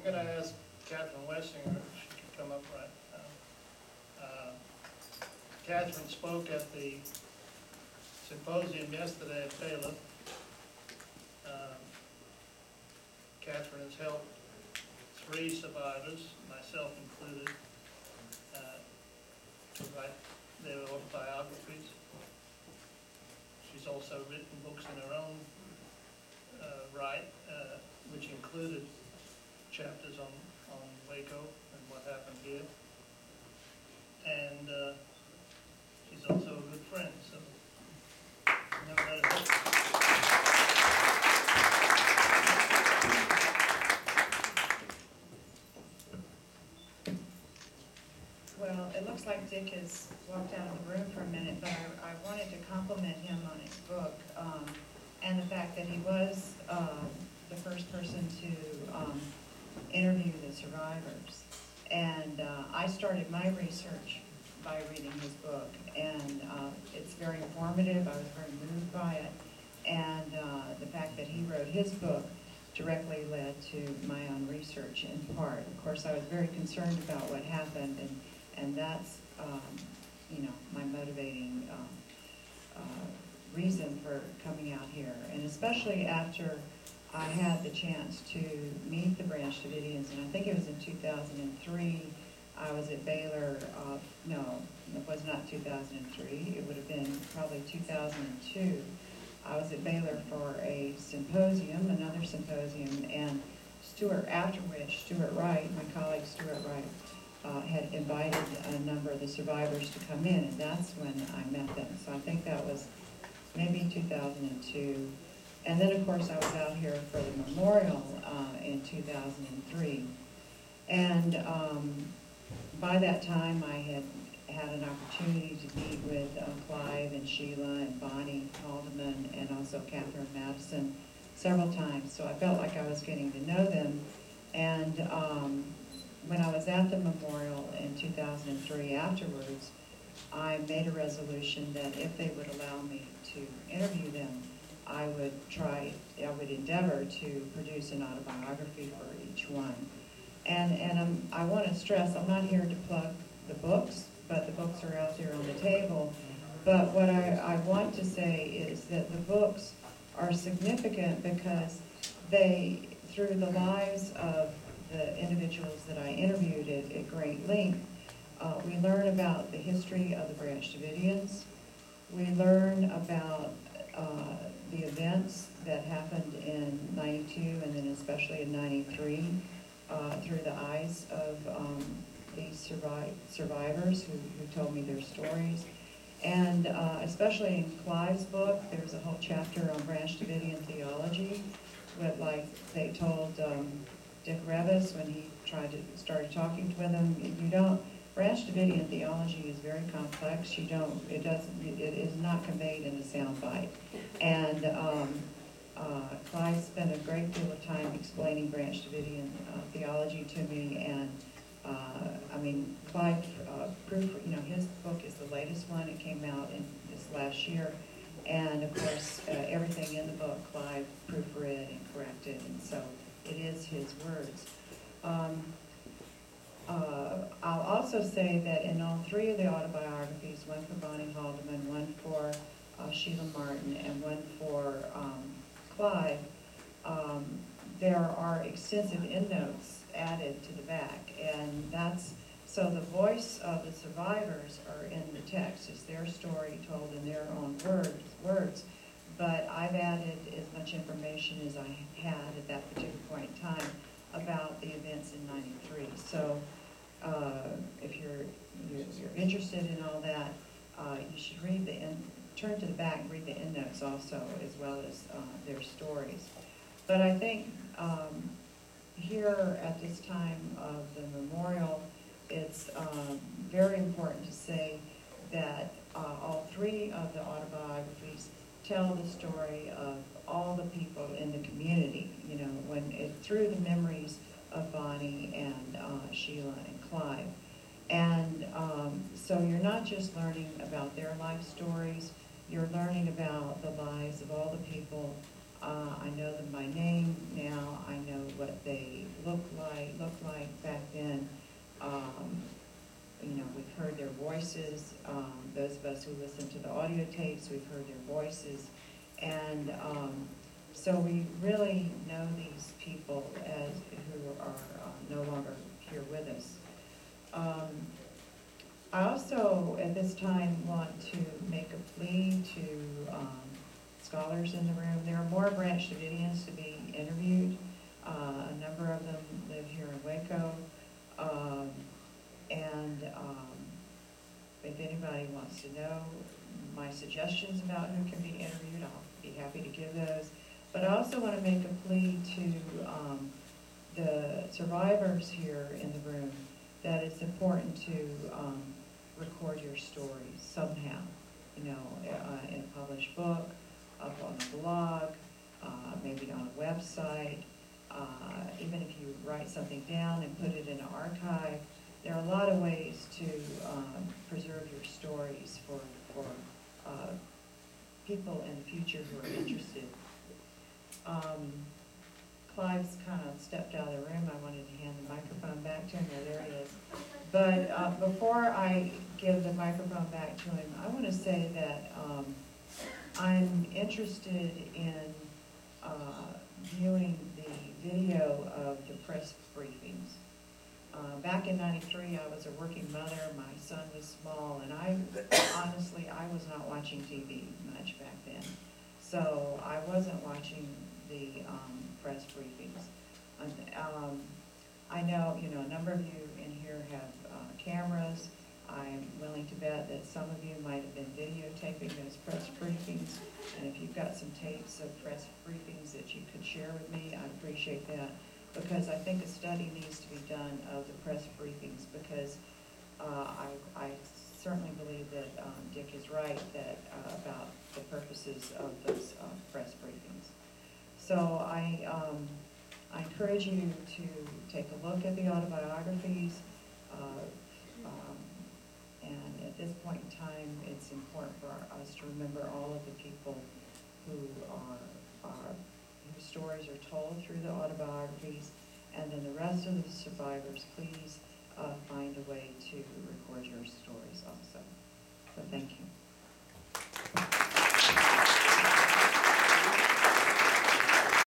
I'm going to ask Catherine Wessinger if she could come up right now. Catherine spoke at the symposium yesterday at Bailiff. Catherine has helped 3 survivors, myself included, to write their autobiographies. She's also written books in her own right, which included chapters on Waco and what happened here. And she's also a good friend, so never let her go. Well, it looks like Dick has walked out of the room for a minute, but I wanted to compliment him on his book and the fact that he was the first person to interview the survivors. And I started my research by reading his book, and it's very informative. I was very moved by it, and the fact that he wrote his book directly led to my own research in part. Of course, I was very concerned about what happened, and that's, you know, my motivating reason for coming out here. And especially after I had the chance to meet the Branch Davidians, and I think it was in 2003, I was at Baylor, no, it was not 2003, it would have been probably 2002. I was at Baylor for a symposium, another symposium, and after which Stuart Wright, my colleague Stuart Wright, had invited a number of the survivors to come in, and that's when I met them. So I think that was maybe 2002. And then, of course, I was out here for the memorial in 2003. And by that time, I had had an opportunity to meet with Clive and Sheila and Bonnie Haldeman and also Catherine Madison several times. So I felt like I was getting to know them. And when I was at the memorial in 2003 afterwards, I made a resolution that if they would allow me to interview them, I would endeavor to produce an autobiography for each one. And I want to stress, I'm not here to plug the books, but the books are out there on the table. But what I want to say is that the books are significant because they, through the lives of the individuals that I interviewed at great length, we learn about the history of the Branch Davidians. We learn about the events that happened in '92 and then especially in '93 through the eyes of these survivors who told me their stories. And especially in Clive's book, there's a whole chapter on Branch Davidian theology, with, like they told Dick Revis when he started talking with him, Branch Davidian theology is very complex. It is not conveyed in a sound bite. And Clive spent a great deal of time explaining Branch Davidian theology to me, and I mean, Clive his book is the latest one. It came out in this last year, and of course, everything in the book Clive proofread and corrected, and so it is his words. I'll also say that in all 3 of the autobiographies, one for Bonnie Haldeman, one for Sheila Martin, and one for Clive, there are extensive endnotes added to the back, and that's so the voice of the survivors are in the text. It's their story told in their own words, but I've added as much information as I had at that particular point in time about the events in '93. So if you're interested in all that, you should turn to the back and read the endnotes also, as well as their stories. But I think here at this time of the memorial, it's very important to say that all 3 of the autobiographies tell the story of all the people in the community, through the memories of Bonnie and Sheila and Clive. And so you're not just learning about their life stories, you're learning about the lives of all the people I know them by name now. I know what they looked like back then. You know, we've heard their voices. Those of us who listen to the audio tapes, we've heard their voices. And so we really know these people who are no longer here with us. I also, at this time, want to make a plea to scholars in the room. There are more Branch Davidians to be interviewed. A number of them live here in Waco. If anybody wants to know my suggestions about who can be interviewed, I'll be happy to give those. But I also want to make a plea to the survivors here in the room that it's important to record your stories somehow, you know, in a published book, up on a blog, maybe on a website, even if you write something down and put it in an archive. There are a lot of ways to preserve your stories for people in the future who are interested. Clive's kind of stepped out of the room. I wanted to hand the microphone back to him. Oh, there he is. But before I give the microphone back to him, I want to say that I'm interested in viewing the video of the press briefings. Back in '93, I was a working mother. My son was small, and honestly, I was not watching TV much back then. So I wasn't watching the press briefings. I know, you know, a number of you in here have cameras. I'm willing to bet that some of you might have been videotaping those press briefings. And if you've got some tapes of press briefings that you could share with me, I'd appreciate that. Because I think a study needs to be done of the press briefings, because I certainly believe that Dick is right that about the purposes of those press briefings. So I encourage you to take a look at the autobiographies, and at this point in time, it's important for us to remember all of the people whose stories are told through the autobiographies, and then the rest of the survivors, please find a way to record your stories also. So thank you.